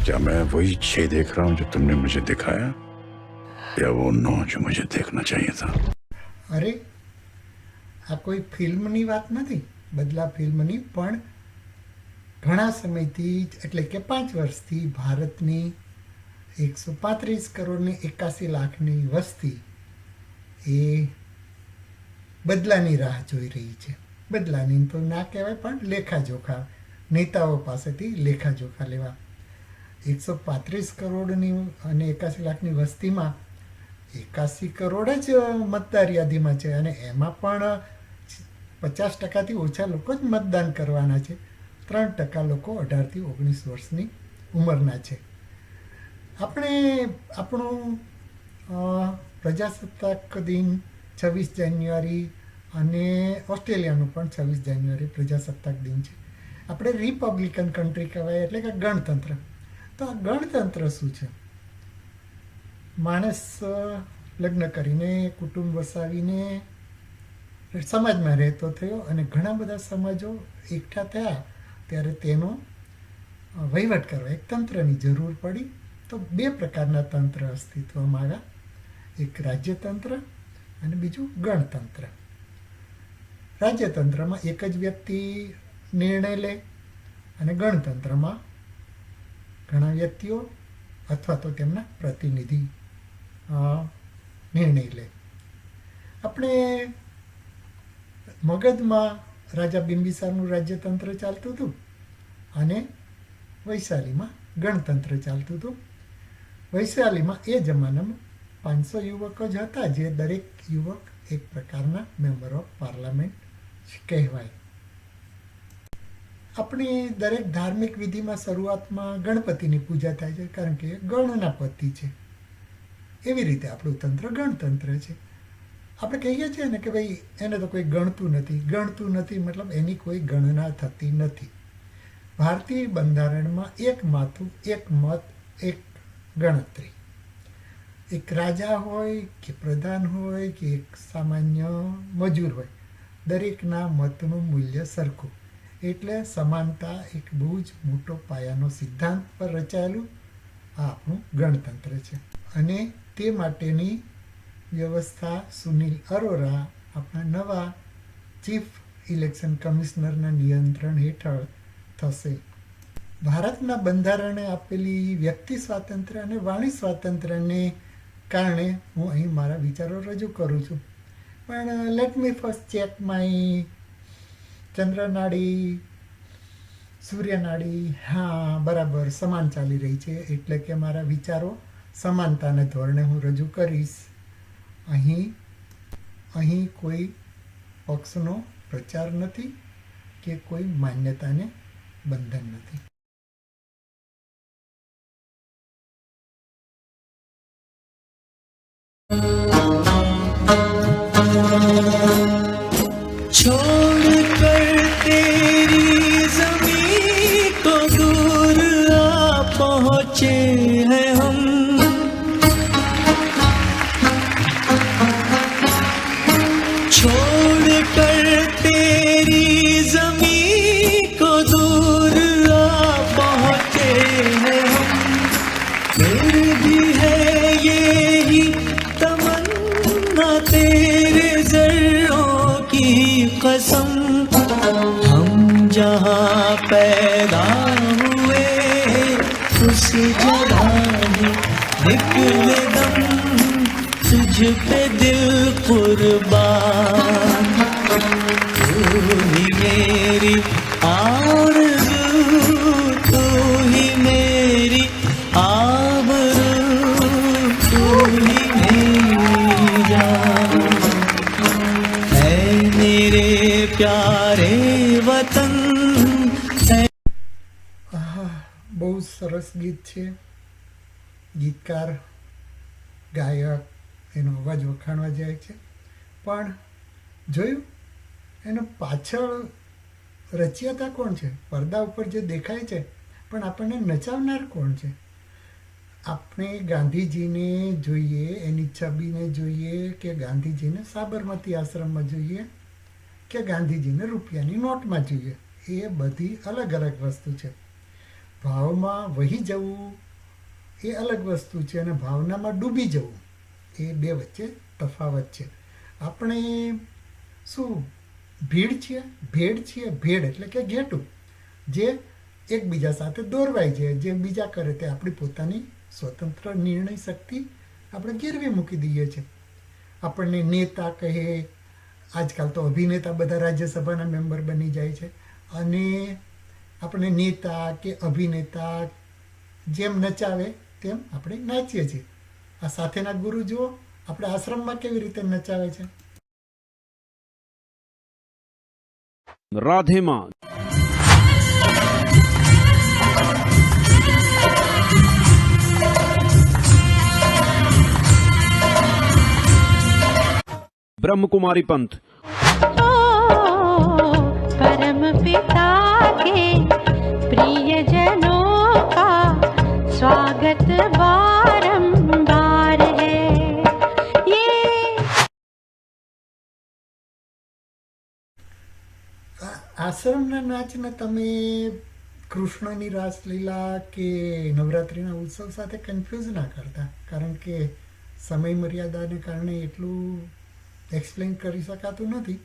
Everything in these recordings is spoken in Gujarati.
क्या मैं वही 6 देख रहा हूँ जो तुमने मुझे दिखाया, या वो 9 जो मुझे देखना चाहिए था? અરે આ કોઈ ફિલ્મની વાત નથી, બદલા ફિલ્મની, પણ ઘણા સમયથી એટલે કે 5 વર્ષથી ભારતની 135 કરોડની 81 લાખની વસ્તી એ બદલાની રાહ જોઈ રહી છે. બદલાની તો ના કહેવાય, પણ લેખાજોખા, નેતાઓ પાસેથી લેખાજોખા લેવા. 135 કરોડની અને 81 લાખની વસ્તીમાં 81 કરોડ જ મતદાર યાદીમાં છે, અને એમાં પણ 50%થી ઓછા લોકો જ મતદાન કરવાના છે. 3% લોકો 18થી 19 વર્ષની ઉંમરના છે. આપણે આપણું પ્રજાસત્તાક દિન 26 જાન્યુઆરી અને ઓસ્ટ્રેલિયાનું પણ 26 જાન્યુઆરી પ્રજાસત્તાક દિન છે. આપણે રિપબ્લિકન કન્ટ્રી કહેવાય, એટલે કે ગણતંત્ર. તો આ ગણતંત્ર શું છે? માણસ લગ્ન કરીને, કુટુંબ વસાવીને સમાજમાં રહેતો થયો, અને ઘણા બધા સમાજો એકઠા થયા ત્યારે તેનો વહીવટ કરવા એક તંત્રની જરૂર પડી. તો 2 પ્રકારના તંત્ર અસ્તિત્વમાં આવ્યા, એક રાજ્યતંત્ર અને બીજું ગણતંત્ર. રાજ્યતંત્રમાં એક જ વ્યક્તિ નિર્ણય લે, અને ગણતંત્રમાં ઘણા વ્યક્તિઓ અથવા તો તેમના પ્રતિનિધિ નિર્ણય લે. આપણે મગધમાં રાજા બિંબિસારનું રાજ્યતંત્ર ચાલતું હતું, અને વૈશાલીમાં ગણતંત્ર ચાલતું હતું. વૈશાલીમાં એ જમાનામાં 500 યુવકો જ હતા, જે દરેક યુવક એક પ્રકારના મેમ્બર ઓફ પાર્લામેન્ટ કહેવાય. આપણી દરેક ધાર્મિક વિધિમાં શરૂઆતમાં ગણપતિની પૂજા થાય છે, કારણ કે એ ગણના પતિ છે. એવી રીતે આપણું તંત્ર ગણતંત્ર છે. આપણે કહીએ છીએ ને કે ભાઈ એને તો કોઈ ગણતું નથી. ગણતું નથી મતલબ એની કોઈ ગણના થતી નથી. ભારતીય બંધારણમાં એક માથું, એક મત, એક ગણતરી. એક રાજા હોય કે પ્રધાન હોય કે એક સામાન્ય મજૂર હોય, દરેકના મતનું મૂલ્ય સરખું. એટલે સમાનતા એક બહુ જ મોટો પાયાનો સિદ્ધાંત પર રચાયેલું આ આપણું ગણતંત્ર છે. અને તે માટેની વ્યવસ્થા સુનિલ અરોરા, આપણા નવા ચીફ ઇલેક્શન કમિશનરના નિયંત્રણ હેઠળ થશે. ભારતના બંધારણે આપેલી વ્યક્તિ સ્વાતંત્ર્ય અને વાણી સ્વાતંત્ર્યને કારણે હું અહીં મારા વિચારો રજૂ કરું છું. પણ let me first check my ચંદ્રનાડી, સૂર્યનાડી. હા, બરાબર સમાન ચાલી રહી છે, એટલે કે મારા વિચારો સમાનતાને ધોરણે હું રજૂ કરીશ. અહીં કોઈ પક્ષનો પ્રચાર નથી કે કોઈ માન્યતાને બંધન નથી. छोड़ कर तेरी जमीन को दूर आ पहुँचे हैं हम, छोड़ कर तेरी जमीन को दूर आ पहुँचे हैं हम, फिर भी है यही तमन्ना तेरे जर्रों की कसम, हम जहाँ पैदा हुए उसी जगह ही निकले दम, तुझ पे दिल कुर्बान, तू ही मेरी आरज़ू, तू ही मेरी आबरू, तू ही मेरी जान, है मेरे प्यारे वतन है। બહુ સરસ ગીત છે. ગીતકાર, ગાયક, એનો અવાજ વખાણવા જાય છે. પણ જોયું એનો પાછળ રચયિતા કોણ છે? પડદા ઉપર જે દેખાય છે, પણ આપણને નચાવનાર કોણ છે? આપણે ગાંધીજીને જોઈએ, એની છબીને જોઈએ, કે ગાંધીજીને સાબરમતી આશ્રમમાં જોઈએ, કે ગાંધીજીને રૂપિયાની નોટમાં જોઈએ. એ બધી અલગ અલગ વસ્તુ છે. ભાવમાં વહી જવું એ અલગ વસ્તુ છે અને ભાવનામાં ડૂબી જવું એ બે વચ્ચે તફાવત છે. આપણે શું ભેડ છીએ એટલે કે ઘેટું જે એકબીજા સાથે દોરવાય છે, જે બીજા કરે તે આપણી પોતાની સ્વતંત્ર નિર્ણય શક્તિ આપણે ગીરવી મૂકી દઈએ છીએ. આપણને નેતા કહે, આજકાલ તો અભિનેતા બધા રાજ્યસભાના મેમ્બર બની જાય છે, અને આપણે નેતા કે અભિનેતા જેમ નચાવે તેમ આપણે નાચીએ છીએ. આ સાથેના ગુરુ જુઓ આપણે આશ્રમમાં કેવી રીતે નચાવે છે. राधे माँ. ब्रह्म कुमारी पंथ. परम पिता के प्रियजनों का स्वागत बारंबार है. ये આશ્રમના નાચને તમે કૃષ્ણની રાસલીલા કે નવરાત્રિના ઉત્સવ સાથે કન્ફ્યુઝ ના કરતા, કારણ કે સમય મર્યાદાને કારણે એટલું એક્સપ્લેન કરી શકાતું નથી.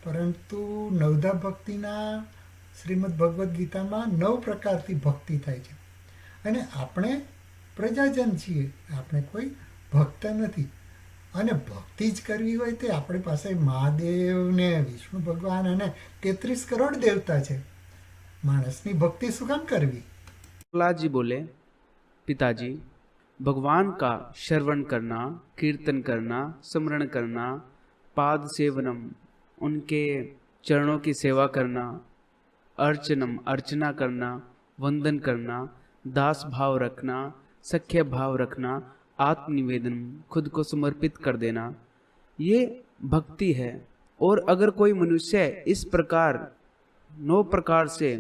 પરંતુ નવધા ભક્તિના શ્રીમદ ભગવદ્ ગીતામાં 9 પ્રકારથી ભક્તિ થાય છે, અને આપણે પ્રજાજન છીએ, આપણે કોઈ ભક્ત નથી. અને ભક્તિ જ કરવી હોય તે આપણી પાસે મહાદેવ ને વિષ્ણુ ભગવાન અને 33 કરોડ દેવતા છે. માણસની ભક્તિ શું કામ કરવી? प्रहलाद जी बोले, पिताजी भगवान का श्रवण करना, कीर्तन करना, स्मरण करना, पाद सेवनम, उनके चरणों की सेवा करना, अर्चनम, अर्चना करना, वंदन करना, दास भाव रखना, सख्य भाव रखना, आत्मनिवेदन, खुद को समर्पित कर देना, ये भक्ति है. और अगर कोई मनुष्य इस प्रकार 9 प्रकार से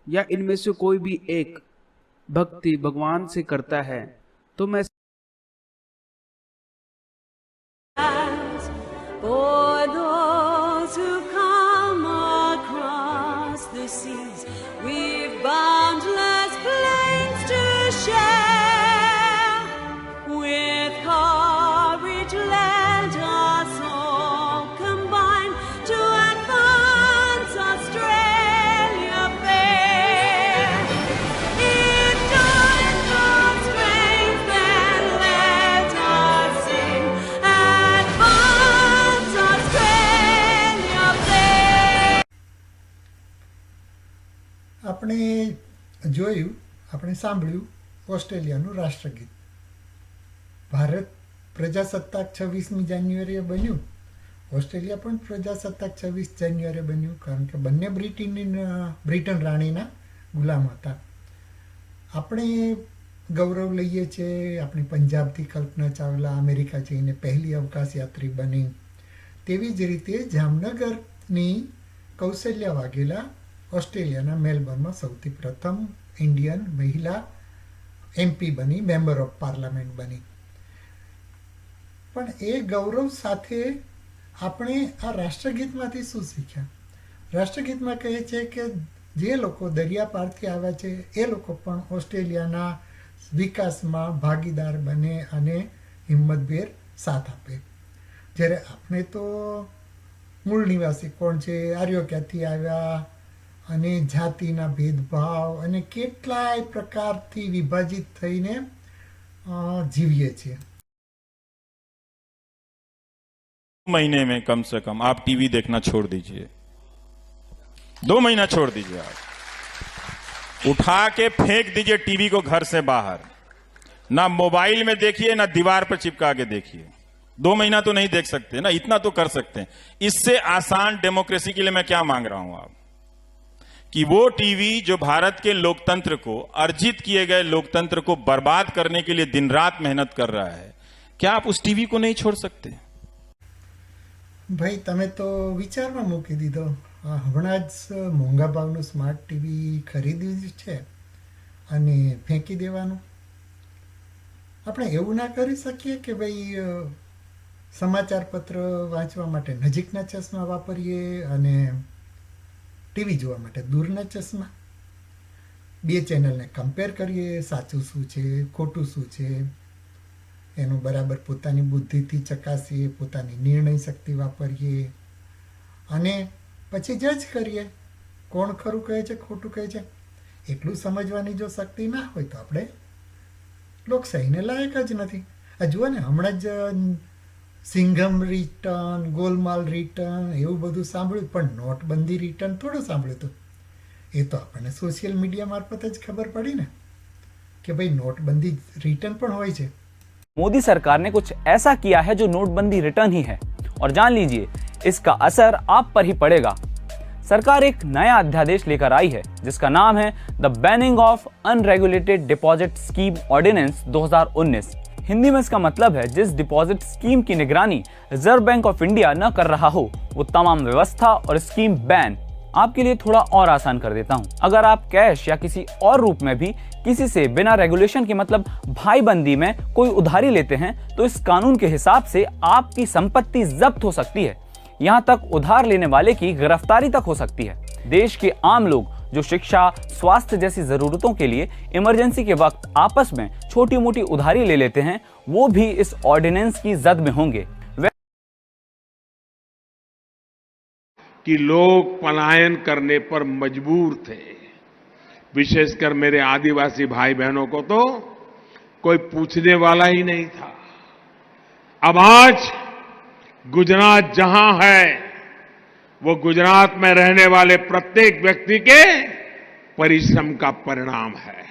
या इनमें से कोई भी एक भक्ति भगवान से करता है तो मैं For those who come across the seas, we've boundless plains to share. With courage let us all combine to advance Australia fair. In time of strength then let us sing, advance Australia fair. આપણે જોયું, આપણે સાંભળ્યું ઓસ્ટ્રેલિયાનું રાષ્ટ્રગીત. ભારત પ્રજાસત્તાક 26મી જાન્યુઆરીએ બન્યું, ઓસ્ટ્રેલિયા પણ પ્રજાસત્તાક 26 જાન્યુઆરીએ બન્યું, કારણ કે બંને બ્રિટન રાણીના ગુલામ હતા. આપણે ગૌરવ લઈએ છીએ, આપણી પંજાબથી કલ્પના ચાવલા અમેરિકા જઈને પહેલી અવકાશ યાત્રી બની. તેવી જ રીતે જામનગરની કૌશલ્યા વાઘેલા ઓસ્ટ્રેલિયાના મેલબર્નમાં સૌથી પ્રથમ ઇન્ડિયન મહિલા MP બની, મેમ્બર ઓફ પાર્લામેન્ટ બની. પણ એ ગૌરવ સાથે આપણે આ રાષ્ટ્રગીતમાંથી શું શીખ્યા? રાષ્ટ્રગીતમાં કહે છે કે જે લોકો દરિયા પારથી આવ્યા છે એ લોકો પણ ઓસ્ટ્રેલિયાના વિકાસમાં ભાગીદાર બને અને હિંમતભેર સાથ આપે. જ્યારે આપણે તો મૂળ નિવાસી કોણ છે, આર્યો ક્યાંથી આવ્યા, અને જાતિના ભેદભાવ અને કેટલાય પ્રકારથી વિભાજિત થઈને જીવીએ છીએ. महीने में कम से कम आप टीवी देखना छोड़ दीजिए, 2 महीना छोड़ दीजिए. आप उठा के फेंक दीजिए टीवी को घर से बाहर. ना मोबाइल में देखिए, ना दीवार पर चिपका के देखिए. 2 महीना तो नहीं देख सकते ना, इतना तो कर सकते हैं. इससे आसान डेमोक्रेसी के लिए मैं क्या मांग रहा हूं आप, कि वो टीवी जो भारत के लोकतंत्र को, अर्जित किए गए लोकतंत्र को बर्बाद करने के लिए दिन रात मेहनत कर रहा है, क्या आप उस टीवी को नहीं छोड़ सकते? ભાઈ તમે તો વિચારમાં મૂકી દીધો. હમણાં જ મોંઘા ભાવનું સ્માર્ટ ટીવી ખરીદ્યું છે અને ફેંકી દેવાનું. આપણે એવું ના કરી શકીએ કે ભાઈ સમાચાર પત્ર વાંચવા માટે નજીકના ચશ્મા વાપરીએ અને ટીવી જોવા માટે દૂરના ચશ્મા. બે ચેનલને કમ્પેર કરીએ, સાચું શું છે, ખોટું શું છે, એનું બરાબર પોતાની બુદ્ધિથી ચકાસીએ, પોતાની નિર્ણય શક્તિ વાપરીએ અને પછી જજ કરીએ કોણ ખરું કહે છે, ખોટું કહે છે. એટલું સમજવાની જો શક્તિ ના હોય તો આપણે લોકશાહીને લાયક જ નથી. આ જુઓ ને, હમણાં જ સિંઘમ રિટર્ન, ગોલમાલ રિટર્ન એવું બધું સાંભળ્યું, પણ નોટબંધી રિટર્ન થોડું સાંભળ્યું હતું. એ તો આપણને સોશિયલ મીડિયા મારફત જ ખબર પડી ને કે ભાઈ નોટબંધી રિટર્ન પણ હોય છે. मोदी सरकार ने कुछ ऐसा किया है जो नोटबंदी रिटर्न ही है और जान लीजिए इसका असर आप पर ही पड़ेगा. सरकार एक नया अध्यादेश लेकर आई है जिसका नाम है the banning of unregulated deposit scheme ordinance 2019. Hindi में इसका मतलब है जिस डिपॉजिट स्कीम की निगरानी रिजर्व बैंक ऑफ इंडिया न कर रहा हो वो तमाम व्यवस्था और स्कीम बैन. आपके लिए थोड़ा और आसान कर देता हूं. अगर आप कैश या किसी और रूप में भी किसी से बिना रेगुलेशन के मतलब भाईबंदी में कोई उधारी लेते हैं तो इस कानून के हिसाब से आपकी संपत्ति जब्त हो सकती है. यहां तक उधार लेने वाले की गिरफ्तारी तक हो सकती है. देश के आम लोग जो शिक्षा, स्वास्थ्य जैसी जरूरतों के लिए इमरजेंसी के वक्त आपस में छोटी मोटी उधारी ले लेते हैं वो भी इस ऑर्डिनेंस की जद में होंगे. कि लोग पलायन करने पर मजबूर थे. विशेषकर मेरे आदिवासी भाई बहनों को तो कोई पूछने वाला ही नहीं था. अब आज गुजरात जहां है वो गुजरात में रहने वाले प्रत्येक व्यक्ति के परिश्रम का परिणाम है.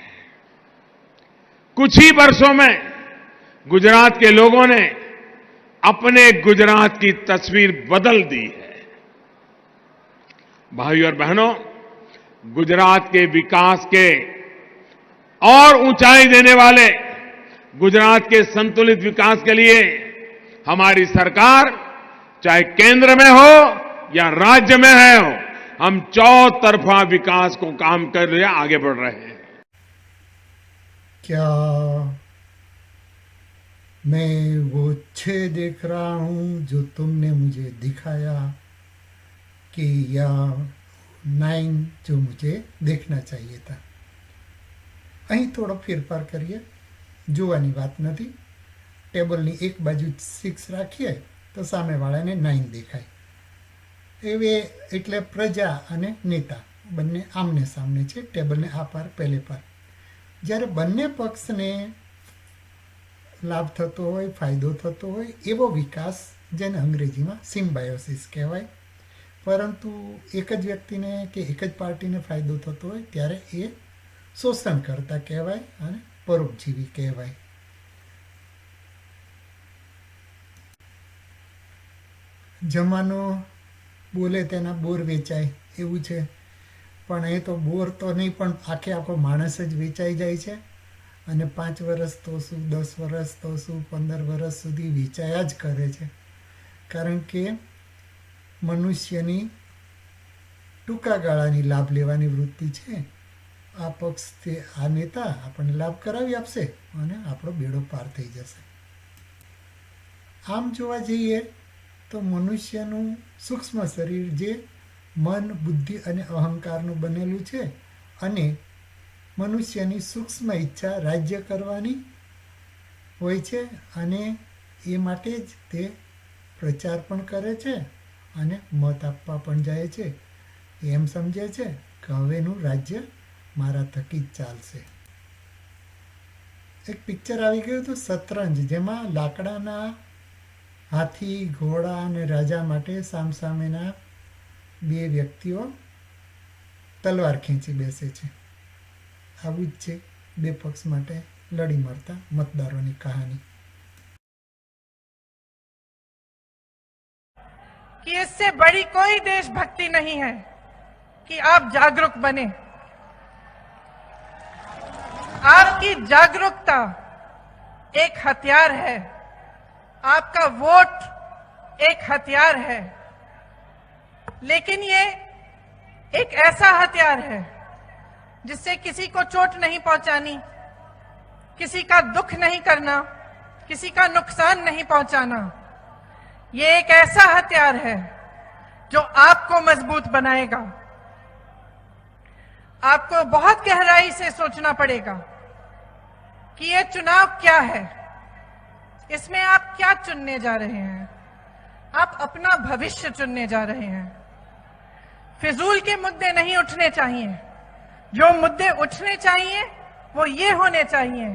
कुछ ही वर्षों में गुजरात के लोगों ने अपने गुजरात की तस्वीर बदल दी है. भाइयों और बहनों, गुजरात के विकास के और ऊंचाई देने वाले गुजरात के संतुलित विकास के लिए हमारी सरकार चाहे केंद्र में हो या राज्य में हो, हम चौतरफा विकास को काम कर लिए आगे बढ़ रहे हैं. क्या मैं वो 6 देख रहा हूं जो तुमने मुझे दिखाया कि या 9 जो मुझे देखना चाहिए था. અહીં થોડો ફેરફાર કરીએ, જોવાની વાત નથી. ટેબલની એક બાજુ 6 રાખીએ તો સામેવાળાને 9 દેખાય. એવે એટલે પ્રજા અને નેતા બંને આમને સામને છે, ટેબલને આ પાર પેલે પાર. જ્યારે બંને પક્ષને લાભ થતો હોય, ફાયદો થતો હોય એવો વિકાસ, જેને અંગ્રેજીમાં સિમ્બાયોસિસ કહેવાય, પરંતુ એક જ વ્યક્તિને કે એક જ પાર્ટીને ફાયદો થતો હોય ત્યારે એ શોષણકર્તા કહેવાય અને પરોપજીવી કહેવાય. જમાનો બોલે તેના બોર વેચાય એવું છે, પણ એ તો બોર તો નહીં પણ આખો માણસ જ વેચાઈ જાય છે અને 5 વર્ષ તો શું, 10 વર્ષ તો શું, 15 વર્ષ સુધી વેચાયા જ કરે છે. કારણ કે મનુષ્યની ટૂંકા ગાળાની લાભ લેવાની વૃત્તિ છે. આ પક્ષથી આ નેતા આપણને લાભ કરાવી આપશે અને આપણો બેડો પાર થઈ જશે. આમ જોવા જઈએ તો મનુષ્યનું સૂક્ષ્મ શરીર જે મન, બુદ્ધિ અને અહંકારનું બનેલું છે અને મનુષ્યની સૂક્ષ્મ ઈચ્છા રાજ્ય કરવાની હોય છે અને એ માટે જ તે પ્રચાર પણ કરે છે અને મત આપવા પણ જાય છે. એમ સમજે છે કે હવેનું રાજ્ય મારા થકી જ ચાલશે. એક પિક્ચર આવી ગયું હતું શતરંજ, જેમાં લાકડાના હાથી, ઘોડા અને રાજા માટે સામસામેના 2 વ્યક્તિઓ તલવાર ખેંચી બેસે છે. આવું જ છે 2 પક્ષ માટે લડી મરતા મતદારોની કહાની. कि इससे बड़ी कोई देशभक्ति नहीं है कि आप जागरूक बने. आपकी जागरूकता एक हथियार है, आपका वोट एक हथियार है, लेकिन ये एक ऐसा हथियार है जिससे किसी को चोट नहीं पहुंचानी, किसी का दुख नहीं करना, किसी का नुकसान नहीं पहुंचाना. ये एक ऐसा हथियार है जो आपको मजबूत बनाएगा. आपको बहुत गहराई से सोचना पड़ेगा कि ये चुनाव क्या है, इसमें आप क्या चुनने जा रहे हैं। आप अपना भविष्य चुनने जा रहे हैं। फिजूल के मुद्दे नहीं उठने चाहिए। जो मुद्दे उठने चाहिए वो ये होने चाहिए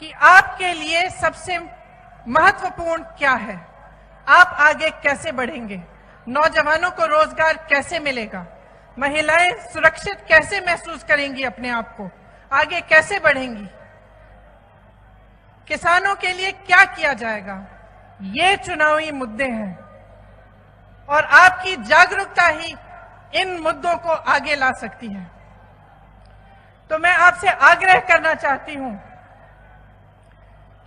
कि आपके लिए सबसे महत्वपूर्ण क्या है, आप आगे कैसे बढ़ेंगे, नौजवानों को रोजगार कैसे मिलेगा, महिलाएं सुरक्षित कैसे महसूस करेंगी अपने आप को, आगे कैसे बढ़ेंगी, किसानों के लिए क्या किया जाएगा। ये चुनावी मुद्दे हैं और आपकी जागरूकता ही इन मुद्दों को आगे ला सकती है। तो मैं आपसे आग्रह करना चाहती हूं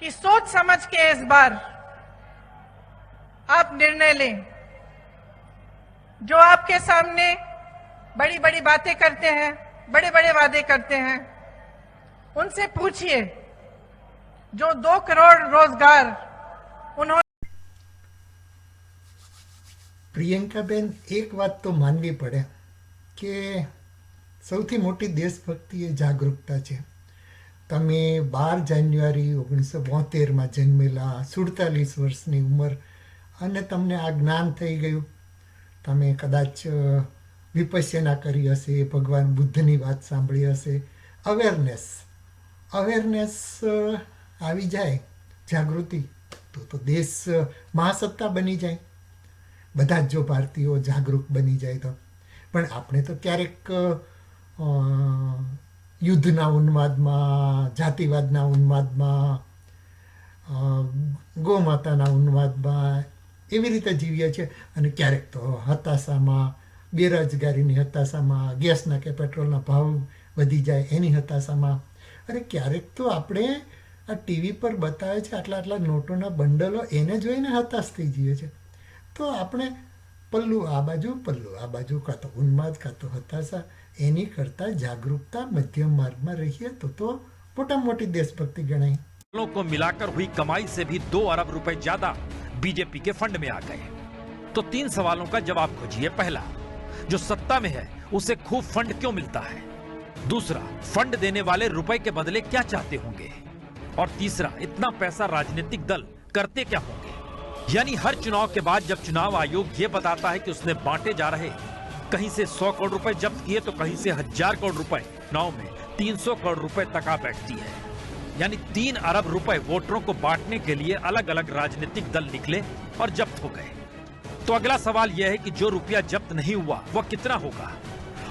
कि सोच समझ के इस बार आप निर्णय लें। जो आपके सामने बड़ी बड़ी बातें करते हैं, बड़े बड़े वादे करते हैं, उनसे पूछिए। जो 2 करोड़ रोजगार उन्होंने પ્રિયંકાબેન, એક વાત તો માનવી પડે કે સૌથી મોટી દેશભક્તિ એ જાગૃતતા છે. તમે 12 જાન્યુઆરી 1972માં જન્મેલા, 47 વર્ષની ઉંમર, અને તમને આ જ્ઞાન થઈ ગયું. તમે કદાચ વિપશ્યના કરી હશે, ભગવાન બુદ્ધની વાત સાંભળી હશે. અવેરનેસ આવી જાય, જાગૃતિ, તો દેશ મહાસત્તા બની જાય. બધા જ જો ભારતીયો જાગૃત બની જાય તો. પણ આપણે તો ક્યારેક યુદ્ધના ઉન્માદમાં, જાતિવાદના ઉન્માદમાં, ગૌમાતાના ઉન્માદમાં એવી રીતે જીવીએ છીએ. અને ક્યારેક તો હતાશામાં, બેરોજગારીની હતાશામાં, ગેસના કે પેટ્રોલના ભાવ વધી જાય એની હતાશામાં. અરે ક્યારેક તો આપણે આ ટીવી પર બતાવે છે આટલા આટલા નોટોના બંડલો, એને જોઈને હતાશ થઈ જઈએ છીએ. તો આપણે પલ્લુ આ બાજુ કાં તો ઉન્માદ કાં તો હતાશા, એની કરતાં જાગૃતતા મધ્યમ માર્ગમાં રહીએ તો મોટામાં મોટી દેશભક્તિ ગણાય. को मिलाकर हुई कमाई से भी 2 अरब रुपए ज्यादा बीजेपी के फंड में आ गए। तो 3 सवालों का जवाब खोजिए। पहला, जो सत्ता में है उसे खूब फंड क्यों मिलता है? दूसरा, फंड देने वाले रुपए के बदले क्या चाहते होंगे? और तीसरा, इतना पैसा राजनीतिक दल करते क्या होंगे? यानी हर चुनाव के बाद जब चुनाव आयोग ये बताता है कि उसने बांटे जा रहे कहीं से 100 करोड़ रुपए जब्त किए तो कहीं से 1000 करोड़ रुपए, चुनाव में 300 करोड़ रुपए तक आ बैठती है। यानी 3 अरब रुपए वोटरों को बांटने के लिए अलग अलग राजनीतिक दल निकले और जब्त हो गए। तो अगला सवाल यह है कि जो रुपया जब्त नहीं हुआ वह कितना होगा?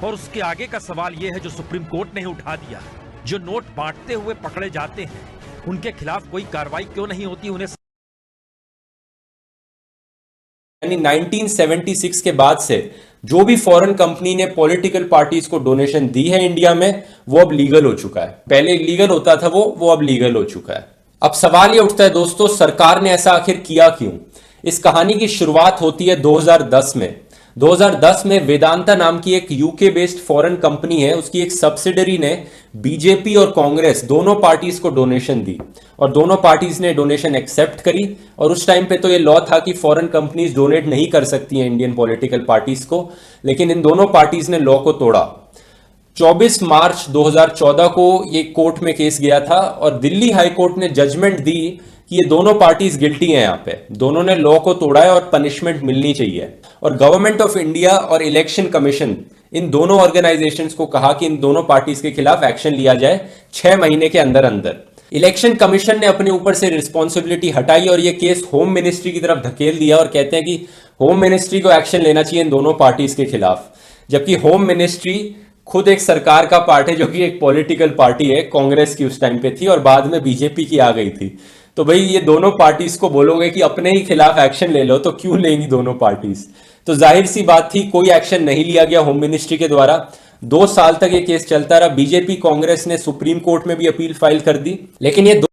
और उसके आगे का सवाल यह है जो सुप्रीम कोर्ट ने उठा दिया, जो नोट बांटते हुए पकड़े जाते हैं उनके खिलाफ कोई कार्रवाई क्यों नहीं होती? उन्हें यानी 1976 के बाद से जो भी फॉरेन कंपनी ने पॉलिटिकल पार्टीज को डोनेशन दी है इंडिया में, वो अब लीगल हो चुका है। पहले इलीगल होता था वो अब लीगल हो चुका है। अब सवाल ये उठता है दोस्तों, सरकार ने ऐसा आखिर किया क्यों? इस कहानी की शुरुआत होती है 2010 में। 2010 में वेदांता नाम की एक यूके बेस्ड फॉरेन कंपनी है, उसकी एक सब्सिडरी ने बीजेपी और कांग्रेस दोनों पार्टीज को डोनेशन दी और दोनों पार्टीज ने डोनेशन एक्सेप्ट करी। और उस टाइम पे तो ये लॉ था कि फॉरेन कंपनीज डोनेट नहीं कर सकती हैं इंडियन पॉलिटिकल पार्टीज को, लेकिन इन दोनों पार्टीज ने लॉ को तोड़ा। 24 मार्च 2014 को ये कोर्ट में केस गया था और दिल्ली हाई कोर्ट ने जजमेंट दी कि ये दोनों पार्टीज गिल्टी हैं। यहाँ पे दोनों ने लॉ को तोड़ा है और पनिशमेंट मिलनी चाहिए। और गवर्नमेंट ऑफ इंडिया और इलेक्शन कमीशन, इन दोनों ऑर्गेनाइजेशंस को कहा कि इन दोनों पार्टीज के खिलाफ एक्शन लिया जाए 6 महीने के अंदर अंदर। इलेक्शन कमीशन ने अपने ऊपर से रिस्पॉन्सिबिलिटी हटाई और ये केस होम मिनिस्ट्री की तरफ धकेल दिया और कहते हैं कि होम मिनिस्ट्री को एक्शन लेना चाहिए इन दोनों पार्टीज के खिलाफ। जबकि होम मिनिस्ट्री खुद एक सरकार का पार्ट है, जो कि एक पॉलिटिकल पार्टी है, कांग्रेस की उस टाइम पे थी और बाद में बीजेपी की आ गई थी। तो भाई ये दोनों पार्टीज को बोलोगे कि अपने ही खिलाफ एक्शन ले लो, तो क्यों लेंगी दोनों पार्टीज? तो जाहिर सी बात थी, कोई एक्शन नहीं लिया गया होम मिनिस्ट्री के द्वारा। 2 साल तक ये केस चलता रहा। बीजेपी कांग्रेस ने सुप्रीम कोर्ट में भी अपील फाइल कर दी, लेकिन ये